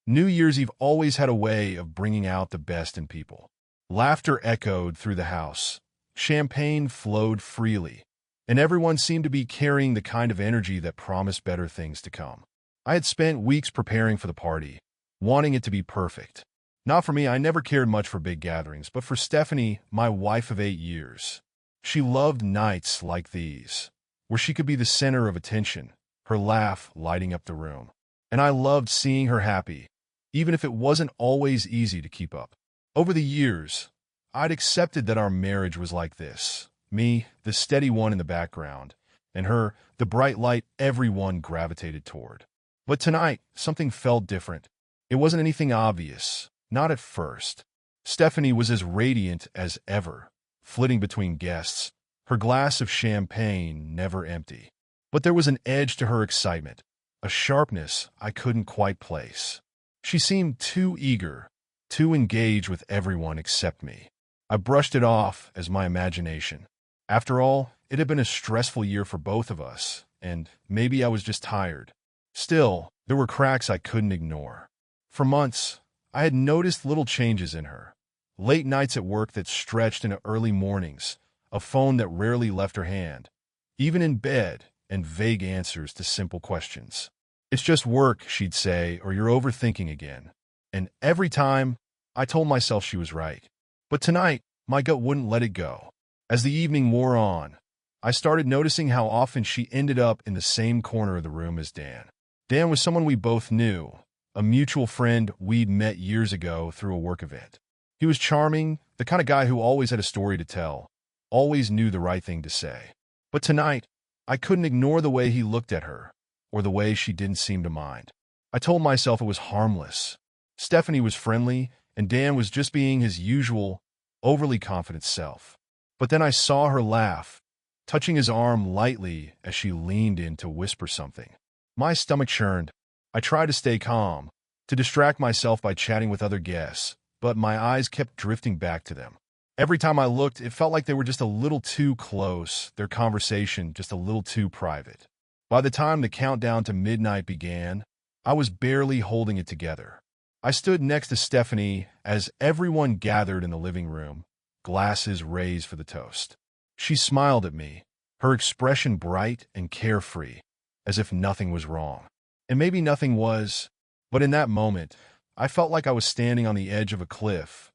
New Year's Eve always had a way of bringing out the best in people. Laughter echoed through the house. Champagne flowed freely, and everyone seemed to be carrying the kind of energy that promised better things to come. I had spent weeks preparing for the party, wanting it to be perfect. Not for me, I never cared much for big gatherings, but for Stephanie, my wife of 8 years. She loved nights like these, where she could be the center of attention, her laugh lighting up the room. And I loved seeing her happy, even if it wasn't always easy to keep up. Over the years, I'd accepted that our marriage was like this. Me, the steady one in the background, and her, the bright light everyone gravitated toward. But tonight, something felt different. It wasn't anything obvious, not at first. Stephanie was as radiant as ever, flitting between guests, her glass of champagne never empty. But there was an edge to her excitement, a sharpness I couldn't quite place. She seemed too eager, too engaged with everyone except me. I brushed it off as my imagination. After all, it had been a stressful year for both of us, and maybe I was just tired. Still, there were cracks I couldn't ignore. For months, I had noticed little changes in her. Late nights at work that stretched into early mornings, a phone that rarely left her hand, even in bed, and vague answers to simple questions. "It's just work," she'd say, "or you're overthinking again." And every time, I told myself she was right. But tonight, my gut wouldn't let it go. As the evening wore on, I started noticing how often she ended up in the same corner of the room as Dan. Dan was someone we both knew, a mutual friend we'd met years ago through a work event. He was charming, the kind of guy who always had a story to tell, always knew the right thing to say. But tonight, I couldn't ignore the way he looked at her, or the way she didn't seem to mind. I told myself it was harmless. Stephanie was friendly, and Dan was just being his usual, overly confident self. But then I saw her laugh, touching his arm lightly as she leaned in to whisper something. My stomach churned. I tried to stay calm, to distract myself by chatting with other guests, but my eyes kept drifting back to them. Every time I looked, it felt like they were just a little too close, their conversation just a little too private. By the time the countdown to midnight began, I was barely holding it together. I stood next to Stephanie as everyone gathered in the living room, glasses raised for the toast. She smiled at me, her expression bright and carefree, as if nothing was wrong. And maybe nothing was, but in that moment, I felt like I was standing on the edge of a cliff,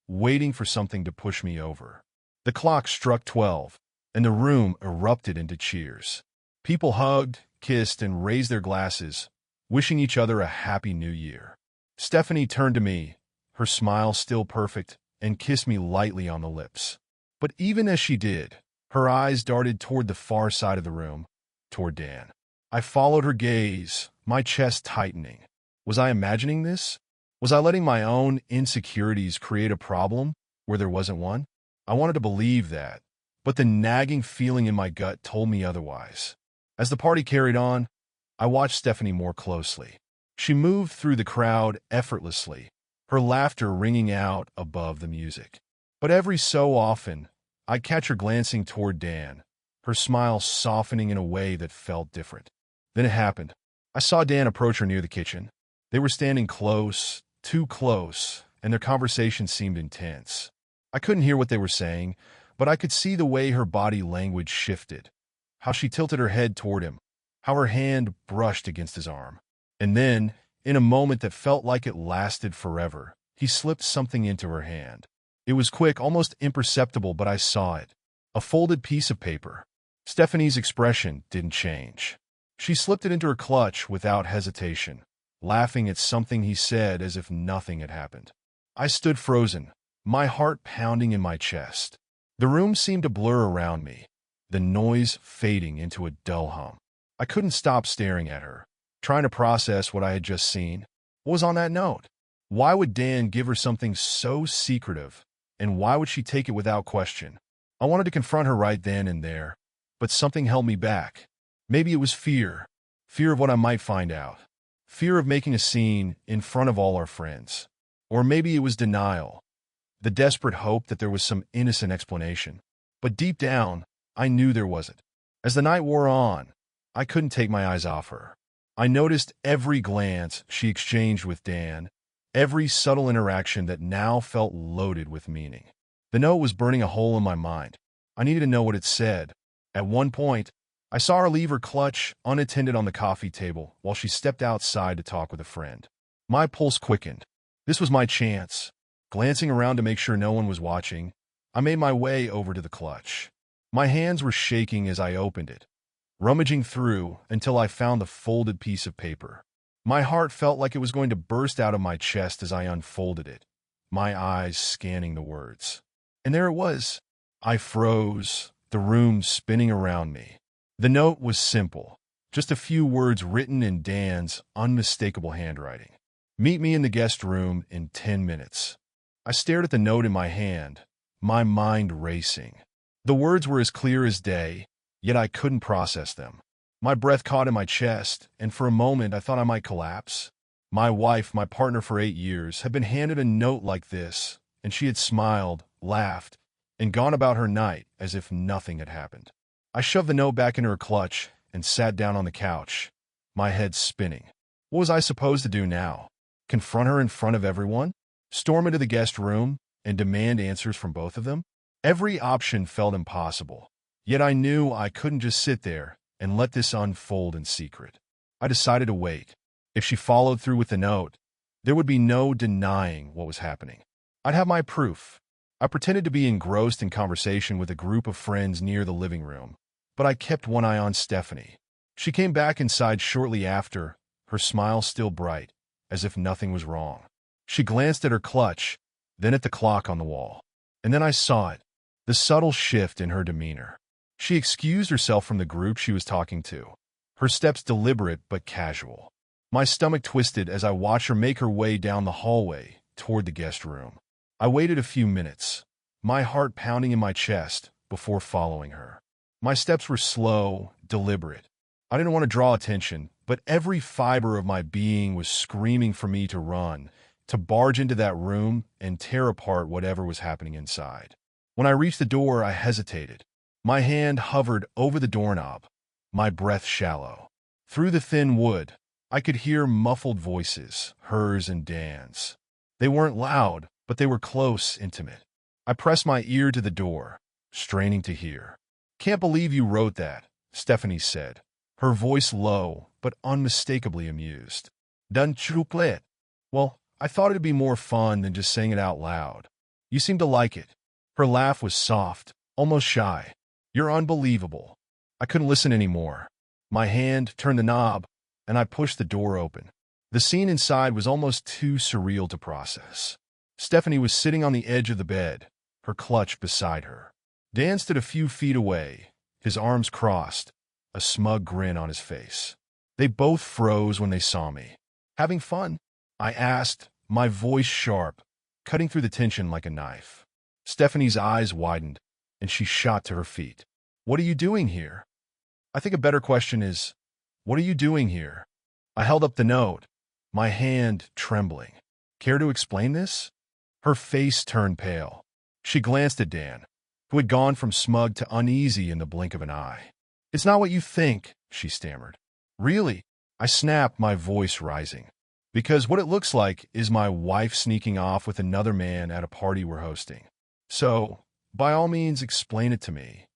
waiting for something to push me over. The clock struck 12, and the room erupted into cheers. People hugged, kissed, and raised their glasses, wishing each other a happy new year. Stephanie turned to me, her smile still perfect, and kissed me lightly on the lips. But even as she did, her eyes darted toward the far side of the room, toward Dan. I followed her gaze, my chest tightening. Was I imagining this? Was I letting my own insecurities create a problem where there wasn't one? I wanted to believe that, but the nagging feeling in my gut told me otherwise. As the party carried on, I watched Stephanie more closely. She moved through the crowd effortlessly, her laughter ringing out above the music. But every so often, I'd catch her glancing toward Dan, her smile softening in a way that felt different. Then it happened. I saw Dan approach her near the kitchen. They were standing close, too close, and their conversation seemed intense. I couldn't hear what they were saying, but I could see the way her body language shifted, how she tilted her head toward him, how her hand brushed against his arm. And then, in a moment that felt like it lasted forever, he slipped something into her hand. It was quick, almost imperceptible, but I saw it. A folded piece of paper. Stephanie's expression didn't change. She slipped it into her clutch without hesitation, laughing at something he said as if nothing had happened. I stood frozen, my heart pounding in my chest. The room seemed to blur around me, the noise fading into a dull hum. I couldn't stop staring at her, trying to process what I had just seen. What was on that note? Why would Dan give her something so secretive, and why would she take it without question? I wanted to confront her right then and there, but something held me back. Maybe it was fear of what I might find out, fear of making a scene in front of all our friends. Or maybe it was denial, the desperate hope that there was some innocent explanation. But deep down, I knew there wasn't. As the night wore on, I couldn't take my eyes off her. I noticed every glance she exchanged with Dan, every subtle interaction that now felt loaded with meaning. The note was burning a hole in my mind. I needed to know what it said. At one point, I saw her leave her clutch unattended on the coffee table while she stepped outside to talk with a friend. My pulse quickened. This was my chance. Glancing around to make sure no one was watching, I made my way over to the clutch. My hands were shaking as I opened it, rummaging through until I found the folded piece of paper. My heart felt like it was going to burst out of my chest as I unfolded it, my eyes scanning the words. And there it was. I froze, the room spinning around me. The note was simple, just a few words written in Dan's unmistakable handwriting. Meet me in the guest room in 10 minutes. I stared at the note in my hand, my mind racing. The words were as clear as day, yet I couldn't process them. My breath caught in my chest, and for a moment I thought I might collapse. My wife, my partner for 8 years, had been handed a note like this, and she had smiled, laughed, and gone about her night as if nothing had happened. I shoved the note back into her clutch and sat down on the couch, my head spinning. What was I supposed to do now? Confront her in front of everyone? Storm into the guest room and demand answers from both of them? Every option felt impossible, yet I knew I couldn't just sit there and let this unfold in secret. I decided to wait. If she followed through with the note, there would be no denying what was happening. I'd have my proof. I pretended to be engrossed in conversation with a group of friends near the living room, but I kept one eye on Stephanie. She came back inside shortly after, her smile still bright, as if nothing was wrong. She glanced at her clutch, then at the clock on the wall. And then I saw it, the subtle shift in her demeanor. She excused herself from the group she was talking to, her steps deliberate but casual. My stomach twisted as I watched her make her way down the hallway toward the guest room. I waited a few minutes, my heart pounding in my chest, before following her. My steps were slow, deliberate. I didn't want to draw attention, but every fiber of my being was screaming for me to run, to barge into that room and tear apart whatever was happening inside. When I reached the door, I hesitated. My hand hovered over the doorknob, my breath shallow. Through the thin wood, I could hear muffled voices, hers and Dan's. They weren't loud, but they were close, intimate. I pressed my ear to the door, straining to hear. "Can't believe you wrote that," Stephanie said, her voice low but unmistakably amused. "Done chocolate." Well, I thought it'd be more fun than just saying it out loud. "You seem to like it." Her laugh was soft, almost shy. "You're unbelievable." I couldn't listen anymore. My hand turned the knob, and I pushed the door open. The scene inside was almost too surreal to process. Stephanie was sitting on the edge of the bed, her clutch beside her. Dan stood a few feet away, his arms crossed, a smug grin on his face. They both froze when they saw me. "Having fun?" I asked, my voice sharp, cutting through the tension like a knife. Stephanie's eyes widened, and she shot to her feet. "What are you doing here?" I think a better question is, what are you doing here? I held up the note, my hand trembling. "Care to explain this?" Her face turned pale. She glanced at Dan, who had gone from smug to uneasy in the blink of an eye. "It's not what you think," she stammered. "Really?" I snapped, my voice rising. "Because what it looks like is my wife sneaking off with another man at a party we're hosting. So, by all means, explain it to me."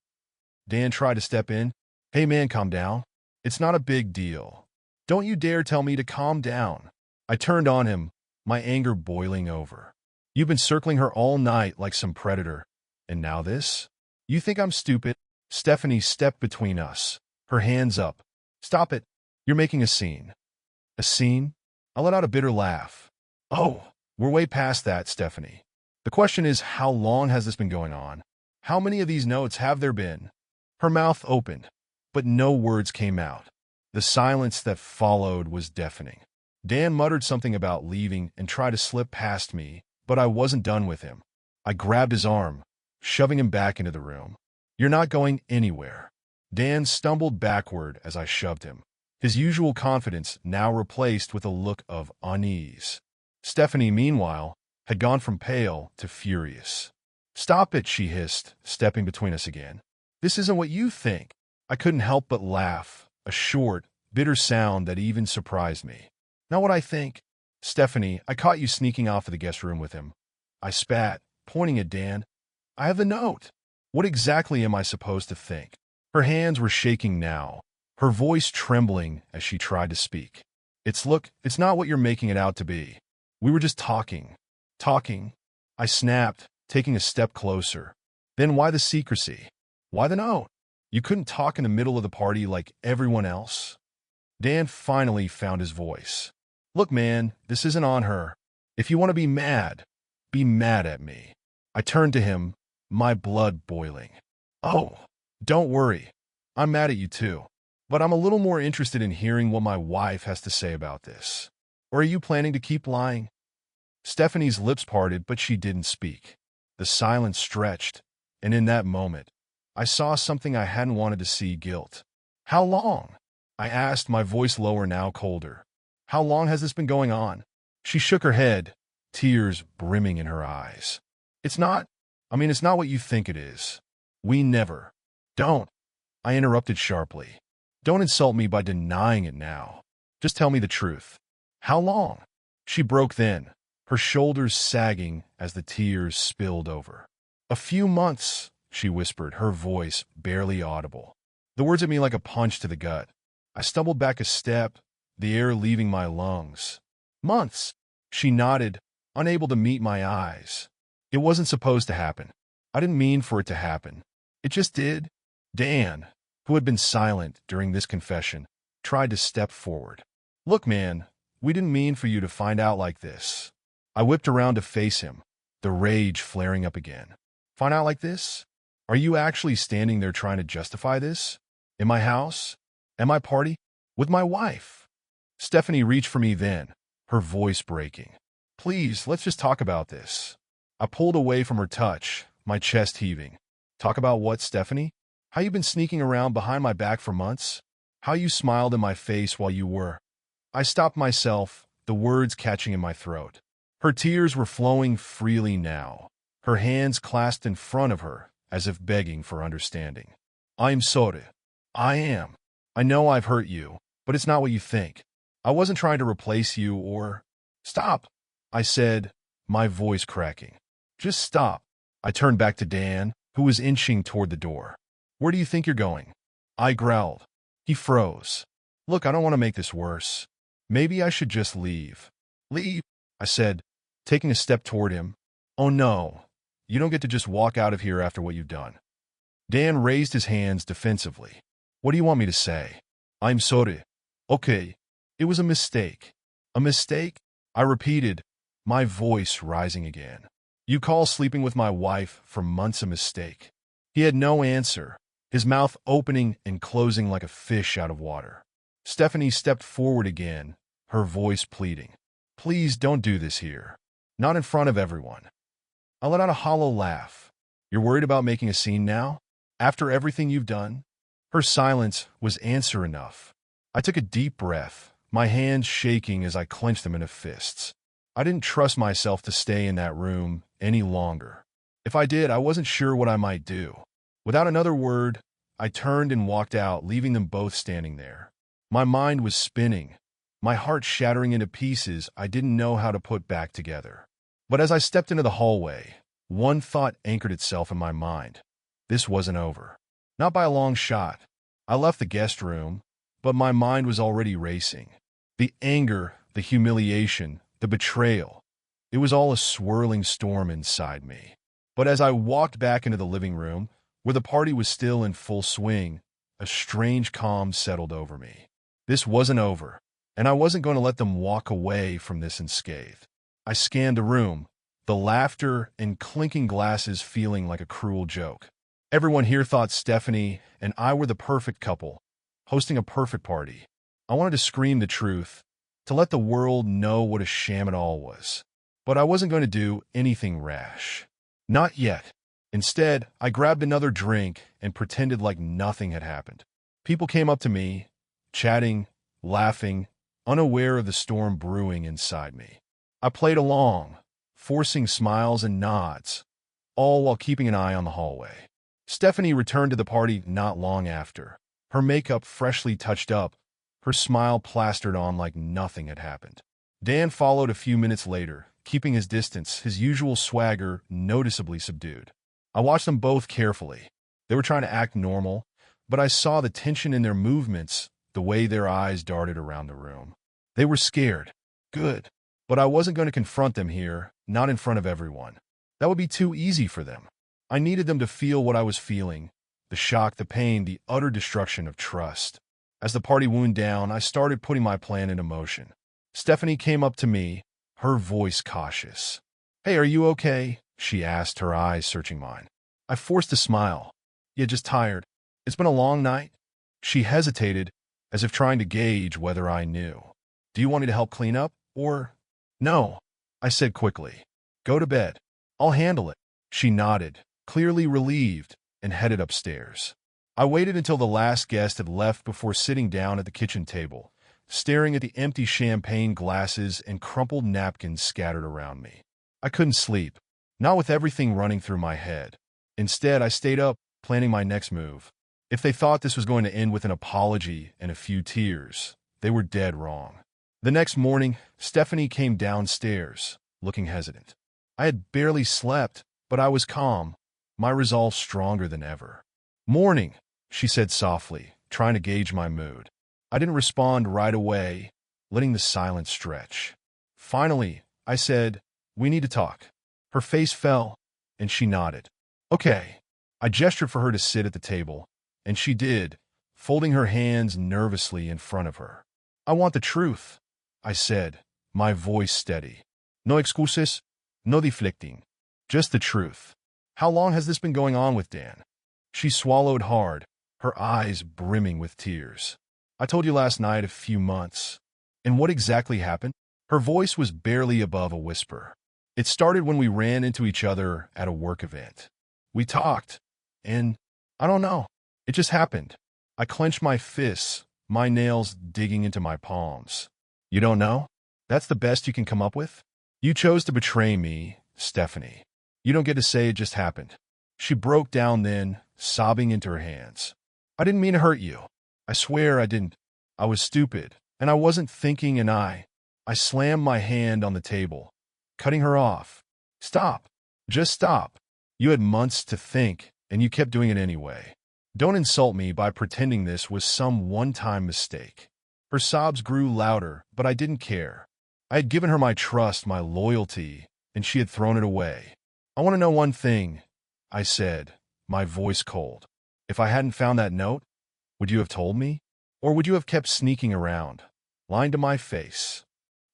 Dan tried to step in. "Hey man, calm down. It's not a big deal. Don't you dare tell me to calm down." I turned on him, my anger boiling over. "You've been circling her all night like some predator, and now this? You think I'm stupid?" Stephanie stepped between us, her hands up. "Stop it. You're making a scene." "A scene?" I let out a bitter laugh. "Oh, we're way past that, Stephanie. The question is, how long has this been going on? How many of these notes have there been?" Her mouth opened, but no words came out. The silence that followed was deafening. Dan muttered something about leaving and tried to slip past me, but I wasn't done with him. I grabbed his arm, shoving him back into the room. "You're not going anywhere." Dan stumbled backward as I shoved him, his usual confidence now replaced with a look of unease. Stephanie, meanwhile, had gone from pale to furious. "Stop it," she hissed, stepping between us again. "This isn't what you think." I couldn't help but laugh, a short, bitter sound that even surprised me. Not what I think. Stephanie, I caught you sneaking off of the guest room with him. I spat, pointing at Dan. I have the note. What exactly am I supposed to think? Her hands were shaking now, her voice trembling as she tried to speak. It's not what you're making it out to be. We were just talking. Talking. I snapped, taking a step closer. Then why the secrecy? Why the note? You couldn't talk in the middle of the party like everyone else? Dan finally found his voice. Look, man, this isn't on her. If you want to be mad at me. I turned to him, my blood boiling. Oh, don't worry. I'm mad at you too. But I'm a little more interested in hearing what my wife has to say about this. Or are you planning to keep lying? Stephanie's lips parted, but she didn't speak. The silence stretched, and in that moment, I saw something I hadn't wanted to see: guilt. How long? I asked, my voice lower, now colder. How long has this been going on? She shook her head, tears brimming in her eyes. It's not what you think it is. We never. Don't. I interrupted sharply. Don't insult me by denying it now. Just tell me the truth. How long? She broke then, her shoulders sagging as the tears spilled over. A few months, she whispered, her voice barely audible. The words hit me like a punch to the gut. I stumbled back a step, the air leaving my lungs. Months, she nodded, unable to meet my eyes. It wasn't supposed to happen. I didn't mean for it to happen. It just did. Dan, who had been silent during this confession, tried to step forward. Look, man, we didn't mean for you to find out like this. I whipped around to face him, the rage flaring up again. Find out like this? Are you actually standing there trying to justify this? In my house? At my party? With my wife? Stephanie reached for me then, her voice breaking. Please, let's just talk about this. I pulled away from her touch, my chest heaving. Talk about what, Stephanie? How you been sneaking around behind my back for months? How you smiled in my face while you were... I stopped myself, the words catching in my throat. Her tears were flowing freely now, her hands clasped in front of her, as if begging for understanding. I'm sorry. I am. I know I've hurt you, but it's not what you think. I wasn't trying to replace you or... Stop, I said, my voice cracking. Just stop. I turned back to Dan, who was inching toward the door. Where do you think you're going? I growled. He froze. Look, I don't want to make this worse. Maybe I should just leave. Leave, I said, taking a step toward him. Oh no, you don't get to just walk out of here after what you've done. Dan raised his hands defensively. What do you want me to say? I'm sorry. Okay, it was a mistake. A mistake? I repeated, my voice rising again. You call sleeping with my wife for months a mistake? He had no answer, his mouth opening and closing like a fish out of water. Stephanie stepped forward again, her voice pleading. Please don't do this here. Not in front of everyone. I let out a hollow laugh. You're worried about making a scene now? After everything you've done? Her silence was answer enough. I took a deep breath, my hands shaking as I clenched them into fists. I didn't trust myself to stay in that room any longer. If I did, I wasn't sure what I might do. Without another word, I turned and walked out, leaving them both standing there. My mind was spinning, my heart shattering into pieces I didn't know how to put back together. But as I stepped into the hallway, one thought anchored itself in my mind. This wasn't over. Not by a long shot. I left the guest room, but my mind was already racing. The anger, the humiliation, the betrayal. It was all a swirling storm inside me. But as I walked back into the living room, where the party was still in full swing, a strange calm settled over me. This wasn't over, and I wasn't going to let them walk away from this unscathed. I scanned the room, the laughter and clinking glasses feeling like a cruel joke. Everyone here thought Stephanie and I were the perfect couple, hosting a perfect party. I wanted to scream the truth, to let the world know what a sham it all was. But I wasn't going to do anything rash. Not yet. Instead, I grabbed another drink and pretended like nothing had happened. People came up to me, chatting, laughing, unaware of the storm brewing inside me. I played along, forcing smiles and nods, all while keeping an eye on the hallway. Stephanie returned to the party not long after, her makeup freshly touched up, her smile plastered on like nothing had happened. Dan followed a few minutes later, keeping his distance, his usual swagger noticeably subdued. I watched them both carefully. They were trying to act normal, but I saw the tension in their movements, the way their eyes darted around the room. They were scared. Good. But I wasn't going to confront them here, not in front of everyone. That would be too easy for them. I needed them to feel what I was feeling, the shock, the pain, the utter destruction of trust. As the party wound down, I started putting my plan into motion. Stephanie came up to me, her voice cautious. "Hey, are you okay?" she asked, her eyes searching mine. I forced a smile. "Yeah, just tired. It's been a long night." She hesitated, as if trying to gauge whether I knew. "Do you want me to help clean up, or—" "No," I said quickly. "Go to bed. I'll handle it." She nodded, clearly relieved, and headed upstairs. I waited until the last guest had left before sitting down at the kitchen table, staring at the empty champagne glasses and crumpled napkins scattered around me. I couldn't sleep, not with everything running through my head. Instead, I stayed up, planning my next move. If they thought this was going to end with an apology and a few tears, they were dead wrong. The next morning, Stephanie came downstairs, looking hesitant. I had barely slept, but I was calm, my resolve stronger than ever. "Morning," she said softly, trying to gauge my mood. I didn't respond right away, letting the silence stretch. Finally, I said, "We need to talk." Her face fell, and she nodded. "Okay." I gestured for her to sit at the table, and she did, folding her hands nervously in front of her. "I want the truth," I said, my voice steady. "No excuses, no deflecting. Just the truth. How long has this been going on with Dan?" She swallowed hard, her eyes brimming with tears. "I told you last night, a few months." "And what exactly happened?" Her voice was barely above a whisper. "It started when we ran into each other at a work event. We talked, and I don't know. It just happened." I clenched my fists, my nails digging into my palms. "You don't know? That's the best you can come up with? You chose to betray me, Stephanie. You don't get to say it just happened." She broke down then, sobbing into her hands. "I didn't mean to hurt you. I swear I didn't. I was stupid, and I wasn't thinking, and I slammed my hand on the table, cutting her off. "Stop. Just stop. You had months to think, and you kept doing it anyway. Don't insult me by pretending this was some one-time mistake." Her sobs grew louder, but I didn't care. I had given her my trust, my loyalty, and she had thrown it away. "I want to know one thing," I said, my voice cold. "If I hadn't found that note, would you have told me? Or would you have kept sneaking around, lying to my face?"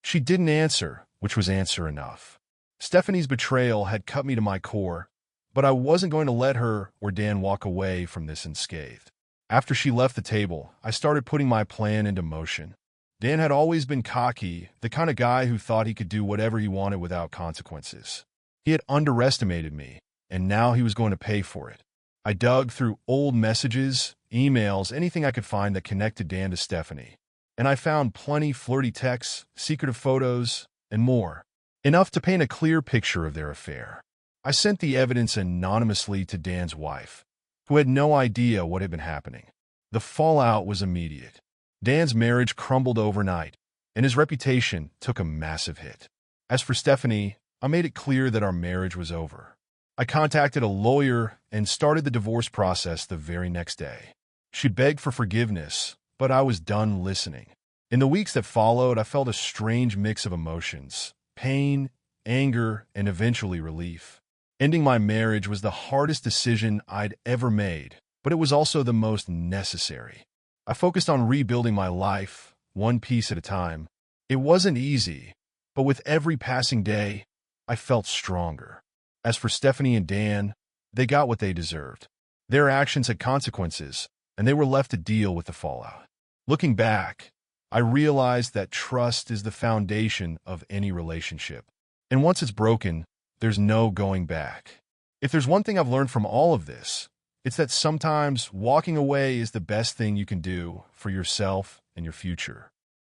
She didn't answer, which was answer enough. Stephanie's betrayal had cut me to my core, but I wasn't going to let her or Dan walk away from this unscathed. After she left the table, I started putting my plan into motion. Dan had always been cocky, the kind of guy who thought he could do whatever he wanted without consequences. He had underestimated me, and now he was going to pay for it. I dug through old messages, emails, anything I could find that connected Dan to Stephanie. And I found plenty flirty texts, secretive photos, and more. Enough to paint a clear picture of their affair. I sent the evidence anonymously to Dan's wife, who had no idea what had been happening. The fallout was immediate. Dan's marriage crumbled overnight, and his reputation took a massive hit. As for Stephanie, I made it clear that our marriage was over. I contacted a lawyer and started the divorce process the very next day. She begged for forgiveness, but I was done listening. In the weeks that followed, I felt a strange mix of emotions: pain, anger, and eventually relief. Ending my marriage was the hardest decision I'd ever made, but it was also the most necessary. I focused on rebuilding my life, one piece at a time. It wasn't easy, but with every passing day, I felt stronger. As for Stephanie and Dan, they got what they deserved. Their actions had consequences, and they were left to deal with the fallout. Looking back, I realized that trust is the foundation of any relationship. And once it's broken, there's no going back. If there's one thing I've learned from all of this, it's that sometimes walking away is the best thing you can do for yourself and your future.